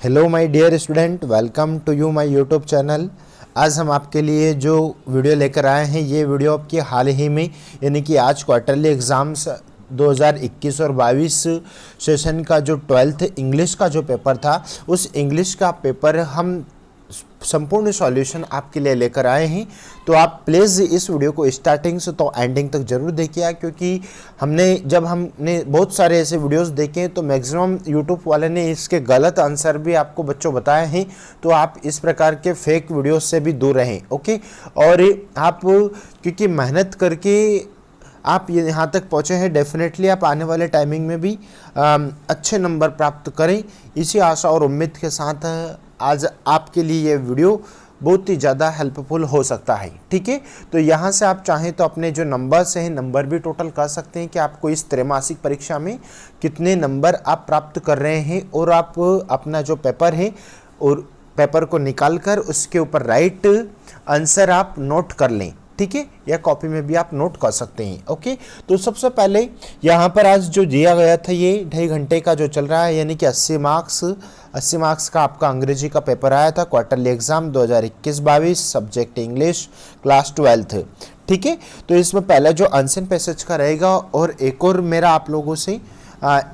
Hello my dear student, welcome to you my YouTube channel. आज हम आपके लिए जो वीडियो लेकर आए हैं, ये वीडियो आपकी हाल ही में यानी कि आज क्वार्टरली एग्ज़ाम्स 2021 और 22 सेशन का जो 12th इंग्लिश का जो पेपर था, उस इंग्लिश का पेपर हम संपूर्ण सॉल्यूशन आपके लिए लेकर आए हैं। तो आप प्लीज़ इस वीडियो को स्टार्टिंग से तो एंडिंग तक जरूर देखिए, क्योंकि हमने बहुत सारे ऐसे वीडियोस देखे हैं तो मैक्सिमम यूट्यूब वाले ने इसके गलत आंसर भी आपको बच्चों बताए हैं। तो आप इस प्रकार के फेक वीडियोस से भी दूर रहें, ओके। और आप क्योंकि मेहनत करके आप यहाँ तक पहुँचे हैं, डेफिनेटली आप आने वाले टाइमिंग में भी अच्छे नंबर प्राप्त करें, इसी आशा और उम्मीद के साथ आज आपके लिए ये वीडियो बहुत ही ज़्यादा हेल्पफुल हो सकता है। ठीक है, तो यहाँ से आप चाहें तो अपने जो नंबर्स हैं, नंबर भी टोटल कर सकते हैं कि आपको इस त्रैमासिक परीक्षा में कितने नंबर आप प्राप्त कर रहे हैं, और आप अपना जो पेपर है और पेपर को निकाल कर उसके ऊपर राइट आंसर आप नोट कर लें। ठीक है, या कॉपी में भी आप नोट कर सकते हैं। ओके, तो सबसे पहले यहाँ पर आज जो दिया गया था, ये 2.5 घंटे का जो चल रहा है, यानी कि 80 मार्क्स का आपका अंग्रेजी का पेपर आया था, quarterly exam 2021-22, subject English, class 12th। ठीक है, तो इसमें पहला जो आंसर पैसेज का रहेगा, और एक और मेरा आप लोगों से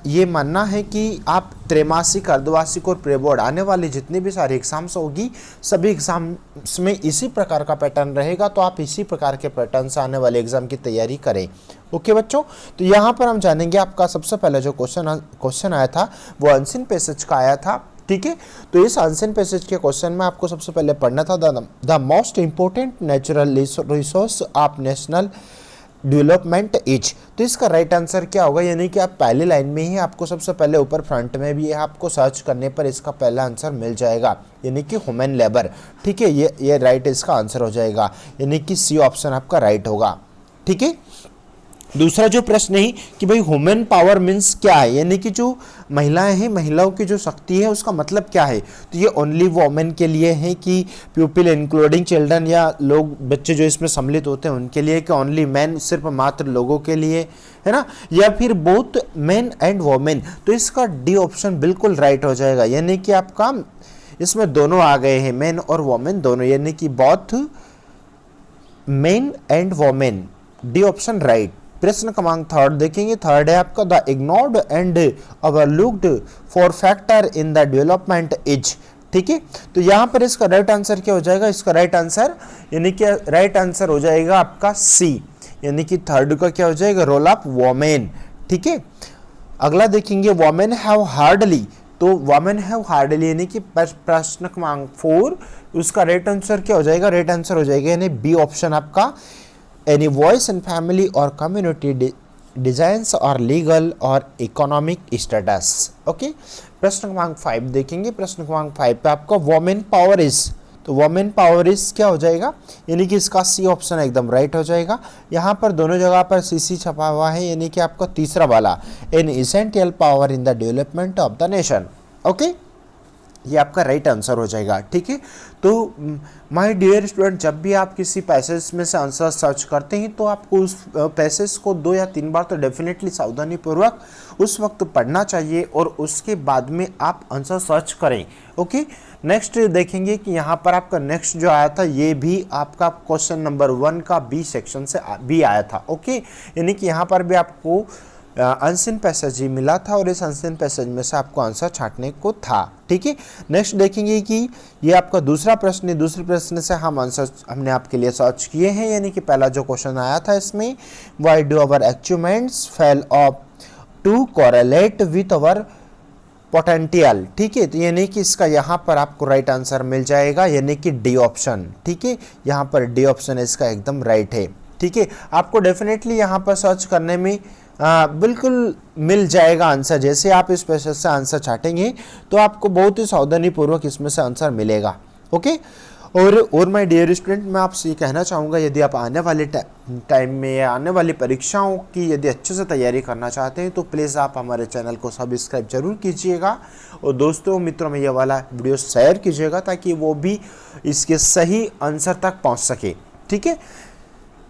ये मानना है कि आप त्रैमासिक, अर्धवार्षिक और प्री बोर्ड आने वाली जितनी भी सारी एग्जाम्स होगी, सभी एग्जाम्स में इसी प्रकार का पैटर्न रहेगा। तो आप इसी प्रकार के पैटर्न से आने वाले एग्जाम की तैयारी करें। ओके बच्चों, तो यहाँ पर हम जानेंगे आपका सबसे पहले जो क्वेश्चन आया था वो आंसर पैसेज का आया था। ठीक है, तो इस आंसर पैसेज के क्वेश्चन में आपको सबसे पहले पढ़ना था the most important natural resource of national development is. तो इसका राइट आंसर क्या होगा, यानी कि आप पहली लाइन में ही आपको सबसे पहले ऊपर फ्रंट में भी आपको सर्च करने पर इसका पहला आंसर मिल जाएगा, यानी कि ह्यूमन लेबर। ठीक है, ये राइट इसका आंसर हो जाएगा, यानी कि सी ऑप्शन आपका राइट होगा। ठीक है, दूसरा जो प्रश्न है कि भाई ह्यूमन पावर मीन्स क्या है, यानी कि जो महिलाएं हैं, महिलाओं की जो शक्ति है उसका मतलब क्या है। तो ये ओनली वोमेन के लिए है कि पीपल इंक्लूडिंग चिल्ड्रन, या लोग बच्चे जो इसमें सम्मिलित होते हैं उनके लिए, कि ओनली मैन, सिर्फ मात्र लोगों के लिए, है ना, या फिर बोथ मैन एंड वोमेन। तो इसका डी ऑप्शन बिल्कुल राइट हो जाएगा, यानी कि आपका इसमें दोनों आ गए हैं, मैन और वोमेन दोनों, यानी कि both man and women, D option right. प्रश्न क्रमांक थर्ड देखेंगे, थर्ड है आपका the ignored and overlooked for factor in the development is. ठीक है, तो यहां पर इसका राइट आंसर क्या हो जाएगा, इसका राइट आंसर यानी कि राइट आंसर हो जाएगा आपका सी, यानी कि थर्ड का क्या हो जाएगा, रोल ऑफ वोमेन। ठीक है, अगला देखेंगे वोमेन हैव हार्डली। तो वोमेन हैव हार्डली यानी कि प्रश्न क्रमांक 4, उसका राइट आंसर क्या हो जाएगा, राइट आंसर हो जाएगा यानी बी ऑप्शन आपका, any voice in family or community designs or legal or economic status। Okay, प्रश्न क्रमांक 5 देखेंगे। प्रश्न क्रमांक 5 पे आपका वोमेन पावर इज, तो वोमेन पावर इज क्या हो जाएगा, यानी कि इसका सी ऑप्शन एकदम राइट हो जाएगा। यहाँ पर दोनों जगह पर सीसी छपा हुआ है, यानी कि आपका तीसरा वाला, N essential power in the development of the nation. Okay, ये आपका राइट आंसर हो जाएगा। ठीक है, तो माय डियर स्टूडेंट, जब भी आप किसी पैसेज में से आंसर सर्च करते हैं तो आपको उस पैसेज को 2 या 3 बार तो डेफिनेटली सावधानी पूर्वक उस वक्त पढ़ना चाहिए, और उसके बाद में आप आंसर सर्च करें। ओके, नेक्स्ट देखेंगे कि यहाँ पर आपका नेक्स्ट जो आया था, ये भी आपका क्वेश्चन नंबर 1 का बी सेक्शन से भी आया था। ओके, यानी कि यहाँ पर भी आपको आंसर पैसेज ही मिला था, और इस आंसर पैसेज में से आपको आंसर छांटने को था। ठीक है, नेक्स्ट देखेंगे कि ये आपका दूसरा प्रश्न है, दूसरे प्रश्न से हम आंसर हमने आपके लिए सर्च किए हैं, यानी कि पहला जो क्वेश्चन आया था इसमें, why do our achievements fail of to correlate with our potential. ठीक है, तो यानी कि इसका यहाँ पर आपको राइट आंसर मिल जाएगा, यानी कि डी ऑप्शन। ठीक है, यहाँ पर डी ऑप्शन इसका एकदम राइट है। ठीक है, आपको डेफिनेटली यहाँ पर सर्च करने में बिल्कुल मिल जाएगा आंसर। जैसे आप इस पैसेज से आंसर छाटेंगे तो आपको बहुत ही सावधानी पूर्वक इसमें से आंसर मिलेगा। ओके, और माय डियर स्टूडेंट, मैं आपसे ये कहना चाहूँगा, यदि आप आने वाले टाइम में या आने वाली परीक्षाओं की यदि अच्छे से तैयारी करना चाहते हैं तो प्लीज़ आप हमारे चैनल को सब्सक्राइब जरूर कीजिएगा, और दोस्तों मित्रों में ये वाला वीडियो शेयर कीजिएगा ताकि वो भी इसके सही आंसर तक पहुँच सके। ठीक है,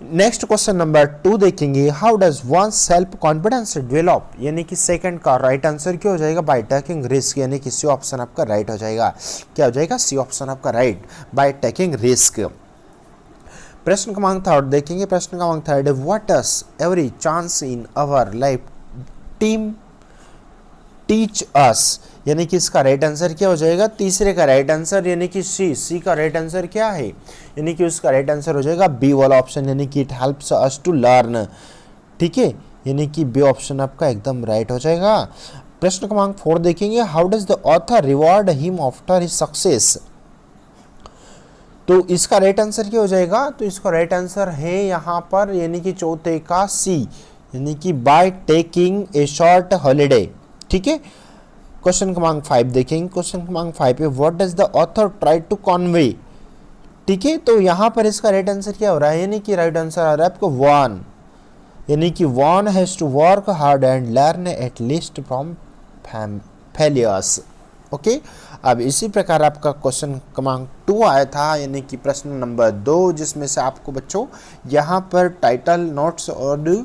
नेक्स्ट क्वेश्चन नंबर 2 देखेंगे, how does one self confidence develop, यानी कि सेकंड का राइट आंसर क्या हो जाएगा, बाय टेकिंग रिस्क, यानी कि सी ऑप्शन आपका राइट हो जाएगा। क्या हो जाएगा, सी ऑप्शन आपका राइट, बाय टेकिंग रिस्क। प्रश्न क्रमांक थर्ड देखेंगे, प्रश्न क्रमांक third, what does every chance in our life team teach us, यानी कि इसका राइट आंसर क्या हो जाएगा, तीसरे का राइट आंसर यानी कि सी का राइट आंसर क्या है, यानी कि उसका राइट आंसर हो जाएगा बी वाला ऑप्शन, यानी कि it helps us to learn. ठीक है, यानी कि बी ऑप्शन आपका एकदम राइट हो जाएगा। प्रश्न क्रमांक 4 देखेंगे, how does the author reward him after his success, तो इसका राइट आंसर क्या हो जाएगा, तो इसका राइट आंसर है यहाँ पर यानी कि चौथे का सी, यानी कि by taking a short holiday. ठीक है, क्वेश्चन क्रमांक 5 देखेंगे, क्वेश्चन क्रमांक 5 पे what does the author try to convey. ठीक है, तो यहाँ पर इसका राइट आंसर क्या हो रहा है, यानी कि राइट आंसर आ रहा है आपको वन, यानी कि one has to work hard and learn at least from failures. Okay, अब इसी प्रकार आपका क्वेश्चन क्रमांक 2 आया था, यानी कि प्रश्न नंबर 2, जिसमें से आपको बच्चों यहाँ पर टाइटल, नोट्स और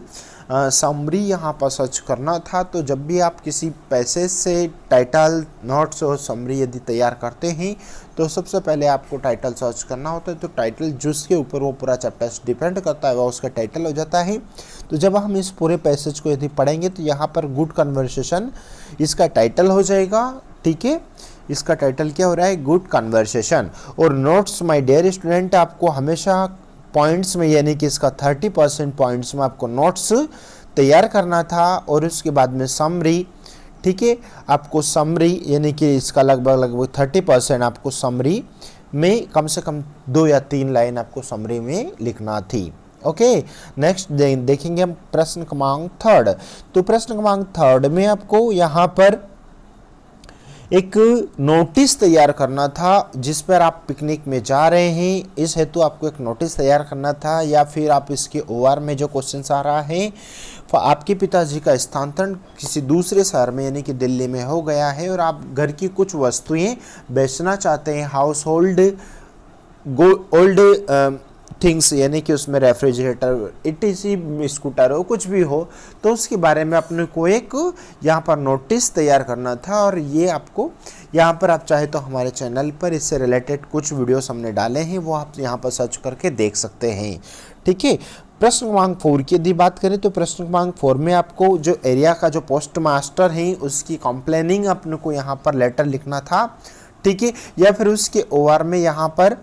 समरी यहाँ पर सर्च करना था। तो जब भी आप किसी पैसेज से टाइटल, नोट्स और समरी यदि तैयार करते हैं तो सबसे पहले आपको टाइटल सर्च करना होता है। तो टाइटल जिसके ऊपर वो पूरा चैप्टर डिपेंड करता है वह उसका टाइटल हो जाता है। तो जब हम इस पूरे पैसेज को यदि पढ़ेंगे तो यहाँ पर गुड कन्वर्सेशन इसका टाइटल हो जाएगा। ठीक है, इसका टाइटल क्या हो रहा है, गुड कन्वर्सेशन। और नोट्स माय डियर स्टूडेंट, आपको हमेशा पॉइंट्स में यानी कि इसका 30% पॉइंट्स में आपको नोट्स तैयार करना था और उसके बाद में समरी। ठीक है, आपको समरी यानी कि इसका लगभग 30% आपको समरी में कम से कम 2 या 3 लाइन आपको समरी में लिखना थी। ओके, नेक्स्ट देखेंगे हम प्रश्न क्रमांक 3। तो प्रश्न क्रमांक 3 में आपको यहाँ पर एक नोटिस तैयार करना था जिस पर आप पिकनिक में जा रहे हैं, इस हेतु आपको एक नोटिस तैयार करना था। या फिर आप इसके ओआर में जो क्वेश्चन आ रहा है, आपके पिताजी का स्थानांतरण किसी दूसरे शहर में यानी कि दिल्ली में हो गया है और आप घर की कुछ वस्तुएं बेचना चाहते हैं, हाउस होल्ड ओल्ड थिंग्स, यानी कि उसमें रेफ्रिजरेटर, इटीसी, स्कूटर हो, कुछ भी हो, तो उसके बारे में अपने को एक यहाँ पर नोटिस तैयार करना था। और ये आपको यहाँ पर आप चाहे तो हमारे चैनल पर इससे रिलेटेड कुछ वीडियोस हमने डाले हैं, वो आप यहाँ पर सर्च करके देख सकते हैं। ठीक है, प्रश्न क्रमांक 4 की यदि बात करें तो प्रश्न क्रमांक 4 में आपको जो एरिया का जो पोस्ट मास्टर है उसकी कंप्लेनिंग अपने को यहाँ पर लेटर लिखना था। ठीक है, या फिर उसके ओआर में यहाँ पर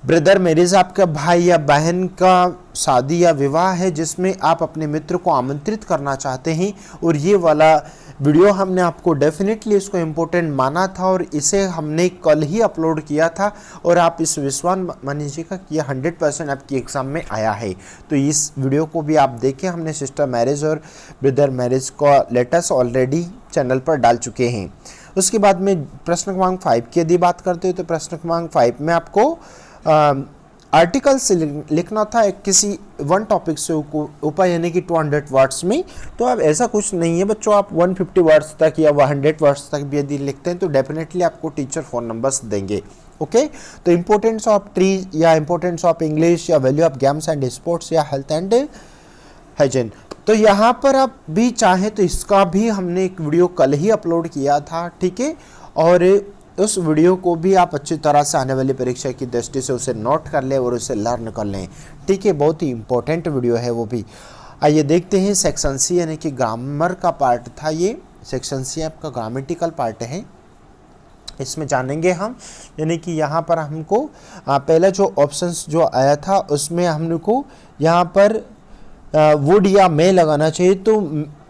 ब्रदर मैरिज, आपका भाई या बहन का शादी या विवाह है जिसमें आप अपने मित्र को आमंत्रित करना चाहते हैं, और ये वाला वीडियो हमने आपको डेफिनेटली इसको इम्पोर्टेंट माना था और इसे हमने कल ही अपलोड किया था और आप इस विश्वास मानिएगा कि यह 100% आपकी एग्ज़ाम में आया है। तो इस वीडियो को भी आप देखें, हमने सिस्टर मैरिज और ब्रदर मैरिज का लेटेस्ट ऑलरेडी चैनल पर डाल चुके हैं। उसके बाद में प्रश्न क्रमांक 5 की यदि बात करते हो तो प्रश्न क्रमांक 5 में आपको आर्टिकल से लिखना था किसी वन टॉपिक से ऊपर, यानी कि 200 वर्ड्स में। तो अब ऐसा कुछ नहीं है बच्चों, आप 150 वर्ड्स तक या 100 वर्ड्स तक भी यदि लिखते हैं तो डेफिनेटली आपको टीचर फ़ोन नंबर्स देंगे। ओके, तो इंपॉर्टेंस ऑफ ट्री या इंपॉर्टेंस ऑफ इंग्लिश या value of games and sports या हेल्थ एंड हाइजीन, तो यहाँ पर आप भी चाहें तो इसका भी हमने एक वीडियो कल ही अपलोड किया था। ठीक है, और उस वीडियो को भी आप अच्छी तरह से आने वाली परीक्षा की दृष्टि से उसे नोट कर लें और उसे लर्न कर लें। ठीक है, बहुत ही इंपॉर्टेंट वीडियो है वो भी। आइए देखते हैं सेक्शन सी, यानी कि ग्रामर का पार्ट था ये। सेक्शन सी आपका ग्रामेटिकल पार्ट है, इसमें जानेंगे हम, यानी कि यहाँ पर हमको पहला जो ऑप्शंस जो आया था उसमें हमको यहाँ पर वुड या मे लगाना चाहिए। तो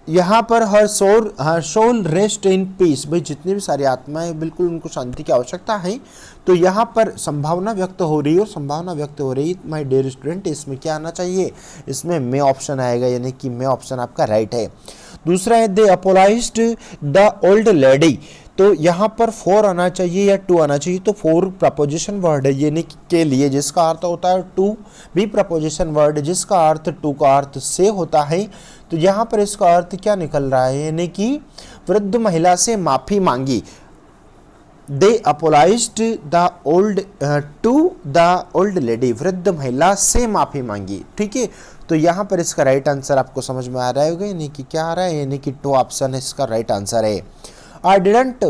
यहाँ पर हर सोल रेस्ट इन पीस, भाई जितनी भी सारी आत्माएं बिल्कुल उनको शांति की आवश्यकता है। तो यहाँ पर संभावना व्यक्त हो रही है और संभावना व्यक्त हो रही है माय डियर स्टूडेंट, इसमें क्या आना चाहिए, इसमें मे ऑप्शन आएगा, यानी कि मे ऑप्शन आपका राइट है। दूसरा है दे अपोलाइज्ड द ओल्ड लेडी, तो यहाँ पर 4 आना चाहिए या 2 आना चाहिए। तो 4 प्रपोजिशन वर्ड है, यानी के लिए, जिसका अर्थ होता है 2 भी प्रपोजिशन वर्ड जिसका अर्थ 2 का अर्थ से होता है। तो यहाँ पर इसका अर्थ क्या निकल रहा है, यानी कि वृद्ध महिला से माफ़ी मांगी। They apologised the old to the old lady, वृद्ध महिला से माफी मांगी। ठीक है, तो यहाँ पर इसका राइट आंसर आपको समझ में आ रहा होगा, यानी कि क्या आ रहा है, यानी कि 2 ऑप्शन इसका राइट आंसर है। I didn't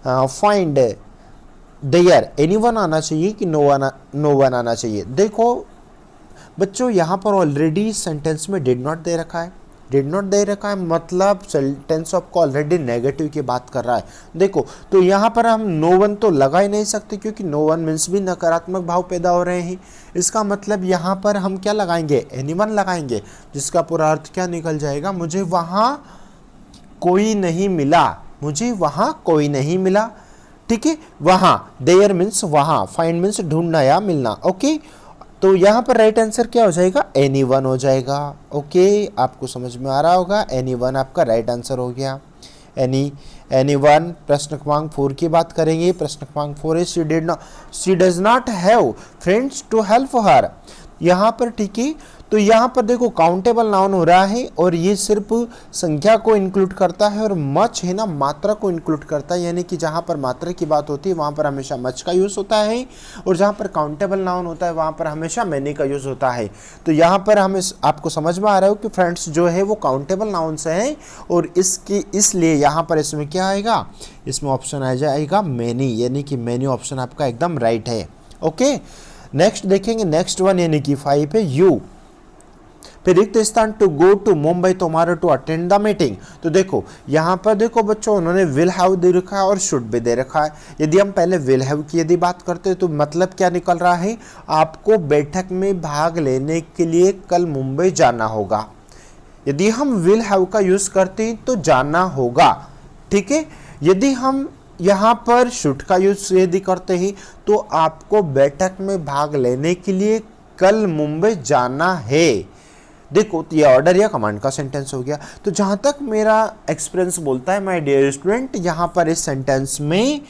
find there anyone आना चाहिए कि नो वन आना चाहिए। देखो बच्चों यहाँ पर ऑलरेडी सेंटेंस में डिड नॉट दे रखा है, डिड नॉट दे रखा है मतलब सेंटेंस आपको ऑलरेडी नेगेटिव की बात कर रहा है। देखो तो यहाँ पर हम नो वन तो लगा ही नहीं सकते, क्योंकि नो वन मीन्स भी नकारात्मक भाव पैदा हो रहे हैं। इसका मतलब यहाँ पर हम क्या लगाएंगे, एनीवन लगाएंगे, जिसका पूरा अर्थ क्या निकल जाएगा, मुझे वहाँ कोई नहीं मिला, मुझे वहाँ कोई नहीं मिला। ठीक है, वहाँ, देयर मीन्स वहाँ, फाइंड मीन्स ढूंढना या मिलना। ओके, तो यहाँ पर राइट आंसर क्या हो जाएगा, एनीवन हो जाएगा। ओके, आपको समझ में आ रहा होगा, एनीवन आपका राइट आंसर हो गया। एनीवन। प्रश्न क्रमांक 4 की बात करेंगे। प्रश्न क्रमांक 4 है she does not have friends to help her. यहाँ पर ठीक है, तो यहाँ पर देखो काउंटेबल नाउन हो रहा है और ये सिर्फ संख्या को इंक्लूड करता है, और मच है ना मात्रा को इंक्लूड करता है, यानी कि जहाँ पर मात्रा की बात होती है वहाँ पर हमेशा मच का यूज़ होता है, और जहाँ पर काउंटेबल नाउन होता है वहाँ पर हमेशा मैनी का यूज़ होता है। तो यहाँ पर हमें आपको समझ में आ रहा हो कि फ्रेंड्स जो है वो काउंटेबल नाउन से है, और इसकी इसलिए यहाँ पर इसमें क्या आएगा, इसमें ऑप्शन आ जाएगा मैनी, यानी कि मैनी ऑप्शन आपका एकदम राइट है। ओके, नेक्स्ट देखेंगे, नेक्स्ट वन यानी कि 5 है यू, फिर रिक्त स्थान to go to Mumbai tomorrow to attend the meeting. तो देखो यहाँ पर देखो बच्चों उन्होंने विल हैव दे रखा है और शुड भी दे रखा है। यदि हम पहले विल हैव की यदि बात करते हैं तो मतलब क्या निकल रहा है, आपको बैठक में भाग लेने के लिए कल मुंबई जाना होगा। यदि हम विल हैव का यूज करते हैं तो जाना होगा। ठीक है, यदि हम यहाँ पर शुड का यूज यदि करते हैं तो आपको बैठक में भाग लेने के लिए कल मुंबई जाना है। देखो ये ऑर्डर या कमांड का सेंटेंस हो गया। तो जहाँ तक मेरा एक्सपीरियंस बोलता है माय डियर स्टूडेंट, यहाँ पर इस सेंटेंस में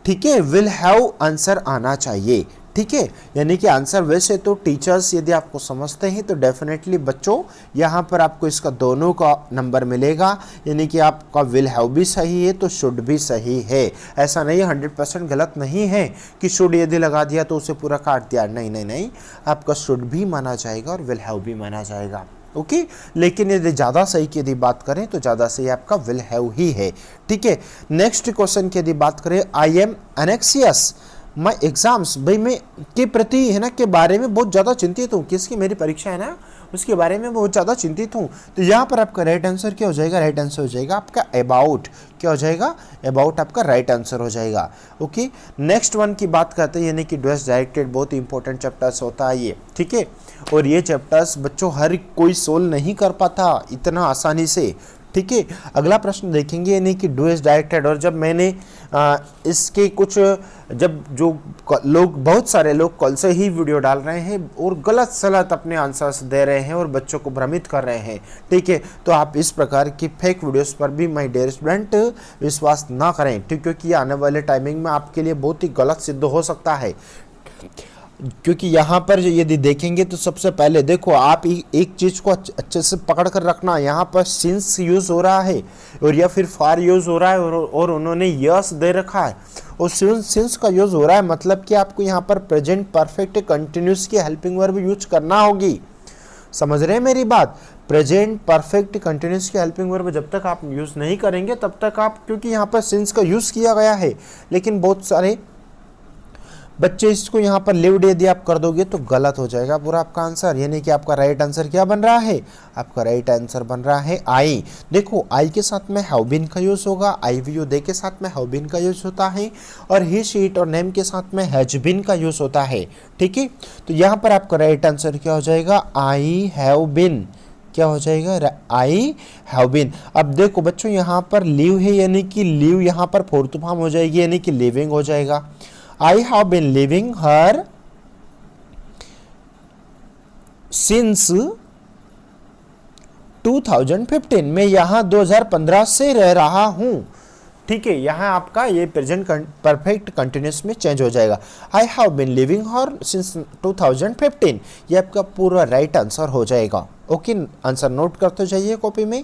ठीक है विल हैव आंसर आना चाहिए। ठीक है, यानी कि आंसर वैसे तो टीचर्स यदि आपको समझते हैं तो डेफिनेटली बच्चों यहाँ पर आपको इसका दोनों का नंबर मिलेगा, यानी कि आपका विल हैव भी सही है तो शुड भी सही है। ऐसा नहीं 100% गलत नहीं है कि शुड यदि लगा दिया तो उसे पूरा काट दिया, नहीं नहीं नहीं, आपका शुड भी माना जाएगा और विल हैव भी माना जाएगा। ओके, लेकिन यदि ज़्यादा सही की यदि बात करें तो ज़्यादा सही आपका विल हैव ही है। ठीक है, नेक्स्ट क्वेश्चन की यदि बात करें, आई एम एनेक्सियस माई एग्जाम्स, भाई मैं के प्रति है ना के बारे में बहुत ज़्यादा चिंतित हूँ, किसकी मेरी परीक्षा है ना उसके बारे में बहुत ज़्यादा चिंतित हूँ। तो यहाँ पर आपका राइट आंसर क्या हो जाएगा, राइट आंसर हो जाएगा आपका अबाउट। क्या हो जाएगा, अबाउट आपका राइट आंसर हो जाएगा। ओके, नेक्स्ट वन की बात करते हैं, यानी कि डूएस डायरेक्टेड बहुत इंपॉर्टेंट चैप्टर्स होता है ये। ठीक है, और ये चैप्टर्स बच्चों हर कोई सोल्व नहीं कर पाता इतना आसानी से। ठीक है, अगला प्रश्न देखेंगे, यानी कि डू इज डायरेक्टेड। और जब मैंने इसके कुछ जब जो लोग बहुत सारे लोग कल से ही वीडियो डाल रहे हैं और गलत सलत अपने आंसर्स दे रहे हैं और बच्चों को भ्रमित कर रहे हैं। ठीक है, तो आप इस प्रकार की फेक वीडियोस पर भी माय डियर स्टूडेंट विश्वास ना करें, ठीक, क्योंकि आने वाले टाइमिंग में आपके लिए बहुत ही गलत सिद्ध हो सकता है। क्योंकि यहाँ पर यदि देखेंगे तो सबसे पहले देखो आप एक चीज़ को अच्छे से पकड़ कर रखना, यहाँ पर सिंस यूज़ हो रहा है और या फिर फार यूज़ हो रहा है और उन्होंने यस दे रखा है और सिंस का यूज़ हो रहा है, मतलब कि आपको यहाँ पर प्रेजेंट परफेक्ट कंटिन्यूस की हेल्पिंग वर्ब यूज करना होगी। समझ रहे हैं मेरी बात, प्रेजेंट परफेक्ट कंटिन्यूस की हेल्पिंग वर्ब जब तक आप यूज़ नहीं करेंगे तब तक आप, क्योंकि यहाँ पर सिंस का यूज़ किया गया है, लेकिन बहुत सारे बच्चे इसको यहाँ पर लिव्ड यदि आप कर दोगे तो गलत हो जाएगा पूरा आपका आंसर। यानी कि आपका राइट आंसर क्या बन रहा है, आपका राइट आंसर बन रहा है आई। देखो आई के साथ में हैव बीन का यूज होगा, आई वी यू दे के साथ में हैव बीन का यूज होता है, और ही शी इट और नेम के साथ में हैज बीन का यूज होता है। ठीक है, तो यहाँ पर आपका राइट आंसर क्या हो जाएगा, आई हैव बीन। क्या हो जाएगा, आई हैव बीन। अब देखो बच्चों यहाँ पर लिव है, यानी कि लिव यहाँ पर फोर्थ फॉर्म हो जाएगी, यानी कि लिविंग हो जाएगा। I have been living her since 2015। मैं यहाँ 2015 से रह रहा हूँ। ठीक है, यहाँ आपका ये प्रेजेंट परफेक्ट कंटिन्यूस में चेंज हो जाएगा। I have been living her since 2015, ये आपका पूरा राइट आंसर हो जाएगा। ओके, आंसर नोट करते जाइए कॉपी में।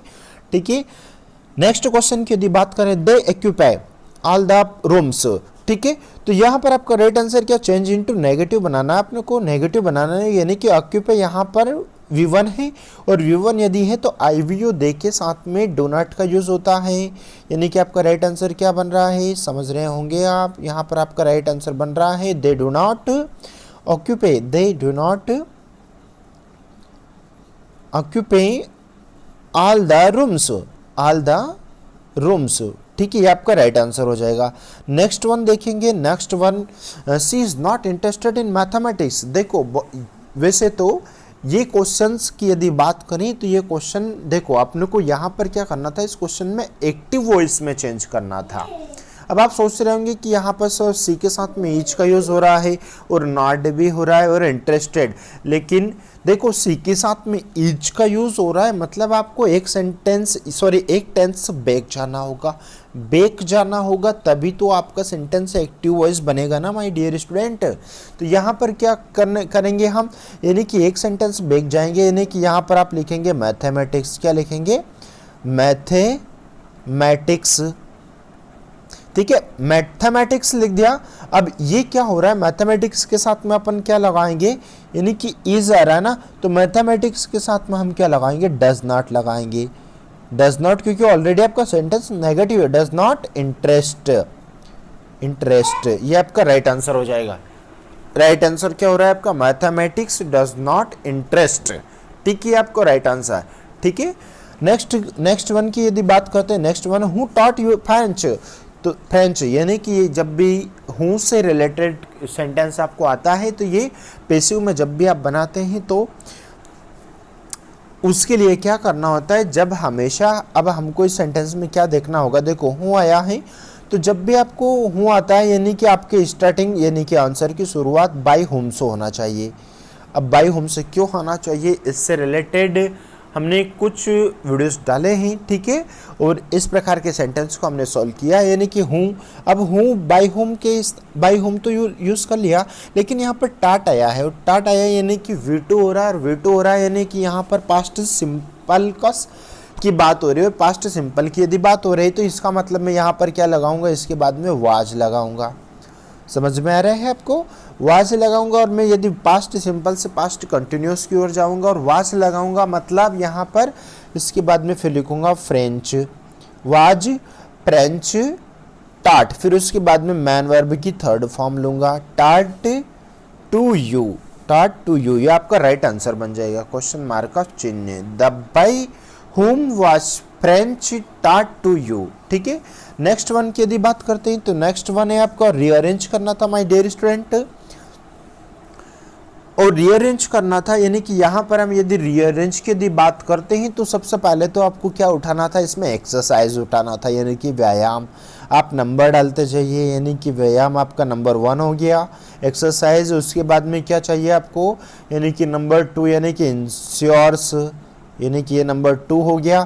ठीक है, नेक्स्ट क्वेश्चन की यदि बात करें, दे एक्यूपाई ऑल द रूम्स। ठीक है। तो यहाँ पर आपका राइट आंसर क्या, चेंज इनटू नेगेटिव बनाना है, अपने को नेगेटिव बनाना है, यानी कि ऑक्यूपाई यहाँ पर V1 है और V1 यदि है तो IVO दे के साथ में डू नॉट का यूज़ होता है, यानी कि आपका राइट आंसर क्या बन रहा है, समझ रहे होंगे आप। यहाँ पर आपका राइट आंसर बन रहा है they do not occupy, they do not occupy all the rooms, all the rooms, ठीक है, ये आपका राइट आंसर हो जाएगा। नेक्स्ट वन देखेंगे, next one, she is not interested in mathematics. देखो वैसे तो ये क्वेश्चंस की यदि बात करें तो ये क्वेश्चन देखो आपने को यहाँ पर क्या करना था, इस क्वेश्चन में एक्टिव वॉइस में चेंज करना था। अब आप सोच रहे होंगे कि यहाँ पर सी के साथ में ईच का यूज़ हो रहा है और नॉट भी हो रहा है और इंटरेस्टेड, लेकिन देखो सी के साथ में ईच का यूज़ हो रहा है, मतलब आपको एक टेंस बैक जाना होगा, बैक जाना होगा, तभी तो आपका सेंटेंस एक्टिव वॉइस बनेगा ना माय डियर स्टूडेंट। तो यहाँ पर क्या करेंगे हम, यानी कि एक सेंटेंस बैक जाएंगे, यानी कि यहाँ पर आप लिखेंगे मैथमेटिक्स, क्या लिखेंगे, मैथमेटिक्स, ठीक है, मैथमेटिक्स लिख दिया। अब ये क्या हो रहा है, मैथमेटिक्स के साथ में अपन क्या लगाएंगे, यानी कि इज आ रहा है ना, तो मैथमेटिक्स के साथ में हम क्या लगाएंगे, डज नॉट लगाएंगे, डज नॉट, क्योंकि ऑलरेडी आपका सेंटेंस नेगेटिव है, डज नॉट इंटरेस्ट, ये आपका राइट आंसर हो जाएगा। राइट आंसर क्या हो रहा है आपका, मैथमेटिक्स डज नॉट इंटरेस्ट, ठीक है, आपको राइट आंसर, ठीक है। नेक्स्ट वन की यदि बात करते हैं, next one, who taught you French, तो फ्रेंच, यानी कि जब भी हूँ से रिलेटेड सेंटेंस आपको आता है तो ये पैसिव में जब भी आप बनाते हैं तो उसके लिए क्या करना होता है, जब हमेशा, अब हमको इस सेंटेंस में क्या देखना होगा, देखो हूँ आया है, तो जब भी आपको हूँ आता है यानी कि आपके स्टार्टिंग यानी कि आंसर की शुरुआत बाय होम से होना चाहिए। अब बाय होम से क्यों होना चाहिए, इससे रिलेटेड हमने कुछ वीडियोस डाले हैं, ठीक है, और इस प्रकार के सेंटेंस को हमने सॉल्व किया, यानी कि हूँ, अब हूँ बाय होम तो यूज़ कर लिया, लेकिन यहाँ पर टाट आया है, और टाट आया यानी कि V2 हो रहा है, और V2 हो रहा है यानी कि यहाँ पर पास्ट सिंपल की बात हो रही है, पास्ट सिंपल की यदि बात हो रही है तो इसका मतलब मैं यहाँ पर क्या लगाऊंगा, इसके बाद में वाज लगाऊंगा, समझ में आ रहा है आपको, वाज लगाऊंगा, और मैं यदि पास्ट सिंपल से पास्ट कंटिन्यूस की ओर जाऊंगा और वाज लगाऊंगा, मतलब यहाँ पर इसके बाद में फिर लिखूंगा फ्रेंच, वाज फ्रेंच टाट, फिर उसके बाद में मैन वर्ब की थर्ड फॉर्म लूंगा, टाट टू यू, ये आपका राइट आंसर बन जाएगा, क्वेश्चन मार्क का चिन्ह, the by whom was French taught to you, ठीक है। नेक्स्ट वन की यदि बात करते हैं तो नेक्स्ट वन है आपका रीअरेंज करना था माय डियर स्टूडेंट, और रीअरेंज करना था, यानी कि यहाँ पर हम यदि रीअरेंज की यदि बात करते हैं तो सबसे पहले तो आपको क्या उठाना था, इसमें एक्सरसाइज उठाना था, यानी कि व्यायाम, आप नंबर डालते जाइए, यानी कि व्यायाम आपका नंबर 1 हो गया, एक्सरसाइज उसके बाद में क्या चाहिए आपको, यानी कि नंबर 2 यानी कि इंश्योर्स, यानी कि ये नंबर 2 हो गया।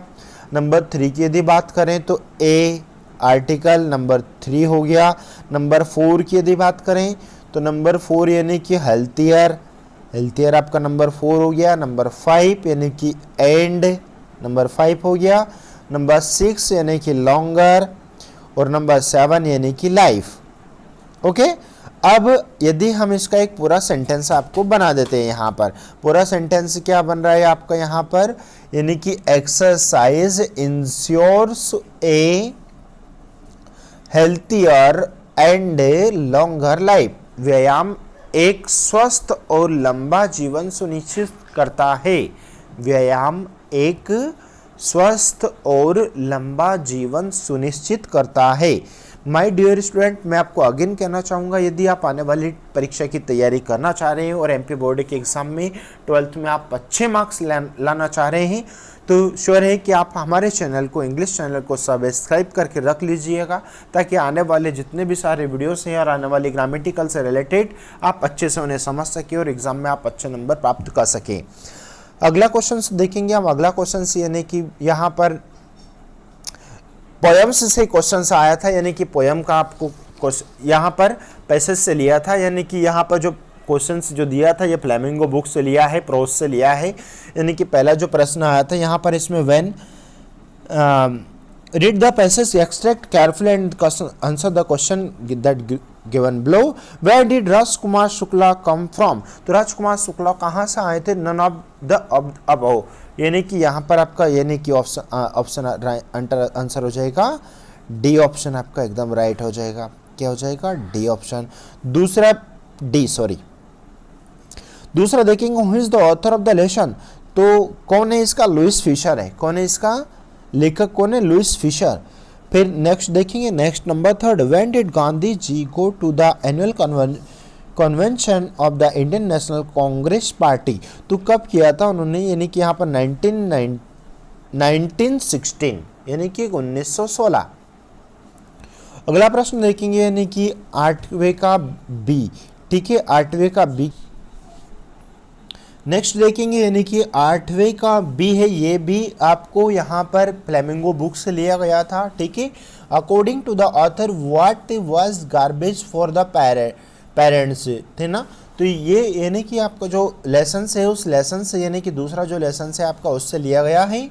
नंबर 3 की यदि बात करें तो ए आर्टिकल नंबर 3 हो गया। नंबर 4 की यदि बात करें तो नंबर 4 यानी कि हेल्थियर आपका नंबर 4 हो गया। नंबर 5 यानी कि एंड नंबर 5 हो गया। नंबर 6 यानी कि लॉन्गर, और नंबर 7 यानी कि लाइफ। ओके, अब यदि हम इसका एक पूरा सेंटेंस आपको बना देते हैं, यहाँ पर पूरा सेंटेंस क्या बन रहा है आपका यहाँ पर, यानी कि exercise ensures a healthier and longer life, व्यायाम एक स्वस्थ और लंबा जीवन सुनिश्चित करता है, व्यायाम एक स्वस्थ और लंबा जीवन सुनिश्चित करता है। माय डियर स्टूडेंट, मैं आपको अगेन कहना चाहूँगा, यदि आप आने वाली परीक्षा की तैयारी करना चाह रहे हैं और एमपी बोर्ड के एग्ज़ाम में 12th में आप अच्छे मार्क्स लाना चाह रहे हैं, तो श्योर है कि आप हमारे चैनल को, इंग्लिश चैनल को सब्सक्राइब करके रख लीजिएगा, ताकि आने वाले जितने भी सारे वीडियोस हैं और आने वाली ग्रामेटिकल से रिलेटेड आप अच्छे से उन्हें समझ सकें और एग्ज़ाम में आप अच्छे नंबर प्राप्त कर सकें। अगला क्वेश्चन देखेंगे हम। अगला क्वेश्चन यानी कि यहाँ पर पोएम्स से क्वेश्चन आया था, यानी कि पोएम का आपको यहाँ पर पैसेज से लिया था, यानी कि यहाँ पर जो क्वेश्चंस जो दिया था ये फ्लेमिंगो बुक से लिया है, प्रोज से लिया है। यानी कि पहला जो प्रश्न आया था यहाँ पर, इसमें when read the passage, extract carefully and answer the question that given below. Where did Rajkumar Shukla come from, तो राजकुमार शुक्ला कहाँ से आए थे, नन ऑफ द अबव, यानी कि यहाँ पर आपका यानी कि ऑप्शन आंसर हो जाएगा डी ऑप्शन आपका एकदम राइट हो जाएगा। क्या हो जाएगा, डी ऑप्शन। दूसरा देखेंगे who is the author of the lesson, तो कौन है इसका, लुइस फिशर है। कौन है इसका लेखक, कौन है, लुइस फिशर। फिर नेक्स्ट देखेंगे, next number 3, when did Gandhi ji go to the annual convention of the Indian National Congress party, तो कब किया था उन्होंने, यानी कि यहाँ पर 1916 यानी कि 1916। अगला प्रश्न देखेंगे यानी कि 8वें का बी, ठीक है, 8वें का बी। नेक्स्ट देखेंगे यानी कि 8वें का बी है, ये भी आपको यहाँ पर फ्लेमिंगो बुक से लिया गया था, ठीक है। According to the author what was garbage for the parents, थे ना, तो ये यानी कि आपका जो लेसन है उस लेसन से यानी कि दूसरा जो लेसन है आपका उससे लिया गया है,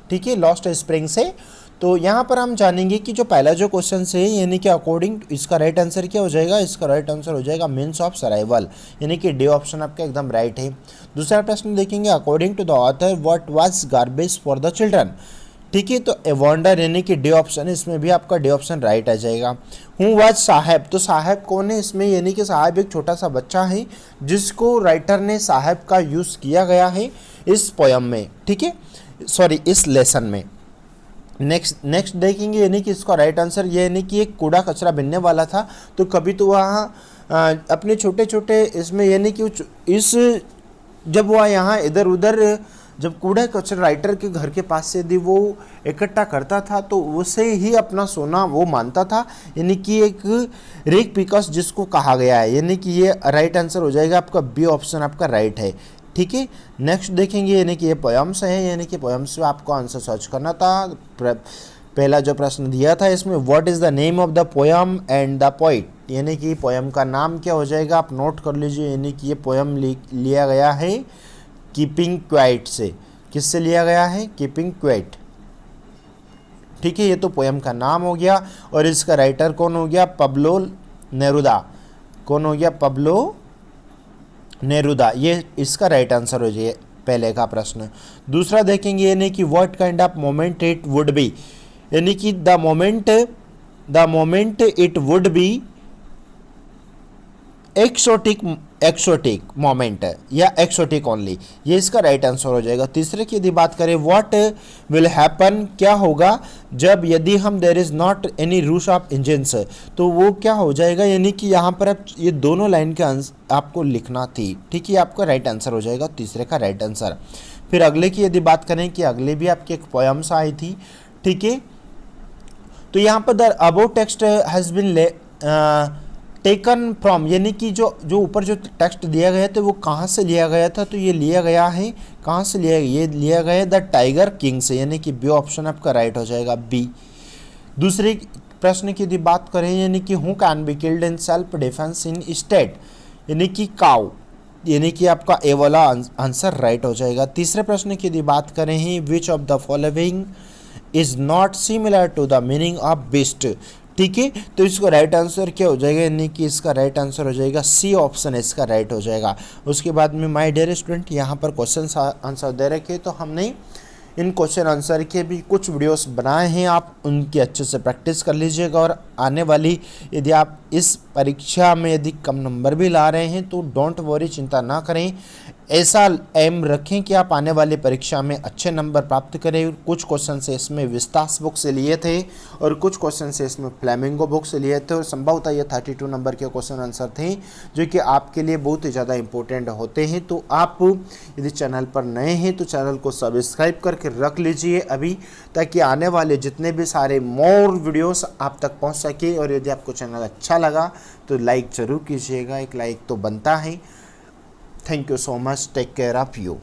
ठीक है, लॉस्ट स्प्रिंग से। तो यहाँ पर हम जानेंगे कि जो पहला जो क्वेश्चन है यानी कि अकॉर्डिंग, इसका राइट आंसर क्या हो जाएगा, इसका राइट आंसर हो जाएगा मीन्स ऑफ सराइवल, यानी कि डी ऑप्शन आपका एकदम राइट है। दूसरा प्रश्न देखेंगे according to the author what was garbage for the children, ठीक है, तो ए वंडर यानी कि डी ऑप्शन, इसमें भी आपका डी ऑप्शन राइट आ जाएगा। हु वाज साहब, तो साहब कौन है इसमें, यानी कि साहब एक छोटा सा बच्चा है जिसको राइटर ने साहब का यूज़ किया गया है इस पोयम में, ठीक है, सॉरी इस लेसन में। नेक्स्ट देखेंगे यानी कि इसका राइट आंसर ये यानी कि एक कूड़ा कचरा बिनने वाला था, तो कभी तो वहाँ अपने छोटे छोटे इसमें यानी कि इस जब वह यहाँ इधर उधर जब कूड़ा कचरा राइटर के घर के पास से यदि वो इकट्ठा करता था तो उसे ही अपना सोना वो मानता था, यानी कि एक रेक पिकस जिसको कहा गया है, यानी कि ये राइट आंसर हो जाएगा आपका बी ऑप्शन आपका राइट है, ठीक है। नेक्स्ट देखेंगे यानी कि ये पोयम्स है, यानी कि पोयम्स में आपको आंसर सर्च करना था। पहला जो प्रश्न दिया था इसमें what is the name of the poem and the poet, यानी कि पोयम का नाम क्या हो जाएगा, आप नोट कर लीजिए, यानी कि ये पोयम लिया गया है कीपिंग क्वाइट से। किससे लिया गया है, कीपिंग क्वाइट, ठीक है, ये तो पोयम का नाम हो गया। और इसका राइटर कौन हो गया, पब्लो नेरुदा, कौन हो गया, पब्लो नेरुदा, ये इसका राइट आंसर हो जाए पहले का प्रश्न। दूसरा देखेंगे यानी कि what kind of moment it would be, यानी कि the moment it would be exotic moment या एक्सोटिक ओनली, ये इसका राइट आंसर हो जाएगा। तीसरे की यदि बात करें व्हाट विल हैपन, क्या होगा जब यदि हम there is not any rush of engines, तो वो क्या हो जाएगा, यानी कि यहाँ पर आप ये दोनों लाइन के आपको लिखना थी, ठीक है, आपका राइट आंसर हो जाएगा तीसरे का राइट आंसर। फिर अगले की यदि बात करें कि अगले भी आपकी एक पोयम्स आई थी, ठीक है, तो यहाँ पर the above text has been taken from, यानी कि जो ऊपर जो टेक्स्ट दिया गया था वो कहाँ से लिया गया था, तो ये लिया गया है कहाँ से लिया, ये लिया गया है द टाइगर किंग से, यानी कि बी ऑप्शन आपका राइट हो जाएगा बी। दूसरे प्रश्न की यदि बात करें यानी कि who can be killed in self defence in state, यानी कि काउ, यानी कि आपका ए वाला आंसर राइट हो जाएगा। तीसरे प्रश्न की यदि बात करें ही which of the following is not similar to the meaning of beast, ठीक है, तो इसको राइट आंसर क्या हो जाएगा, यानी कि इसका राइट आंसर हो जाएगा सी ऑप्शन, इसका राइट हो जाएगा। उसके बाद में माय डियर स्टूडेंट यहाँ पर क्वेश्चन आंसर दे रखे, तो हमने इन क्वेश्चन आंसर के भी कुछ वीडियोस बनाए हैं, आप उनकी अच्छे से प्रैक्टिस कर लीजिएगा। और आने वाली यदि आप इस परीक्षा में यदि कम नंबर भी ला रहे हैं तो डोंट वरी, चिंता ना करें, ऐसा एम रखें कि आप आने वाली परीक्षा में अच्छे नंबर प्राप्त करें। कुछ क्वेश्चन से इसमें विस्तास बुक से लिए थे और कुछ क्वेश्चन से इसमें फ्लेमिंगो बुक से लिए थे, और संभवतः ये 32 नंबर के क्वेश्चन आंसर थे जो कि आपके लिए बहुत ही ज़्यादा इंपॉर्टेंट होते हैं। तो आप यदि चैनल पर नए हैं तो चैनल को सब्सक्राइब करके रख लीजिए अभी, ताकि आने वाले जितने भी सारे मोर वीडियोस आप तक पहुंच सके। और यदि आपको चैनल अच्छा लगा तो लाइक ज़रूर कीजिएगा, एक लाइक तो बनता है। Thank you so much. Take care of you.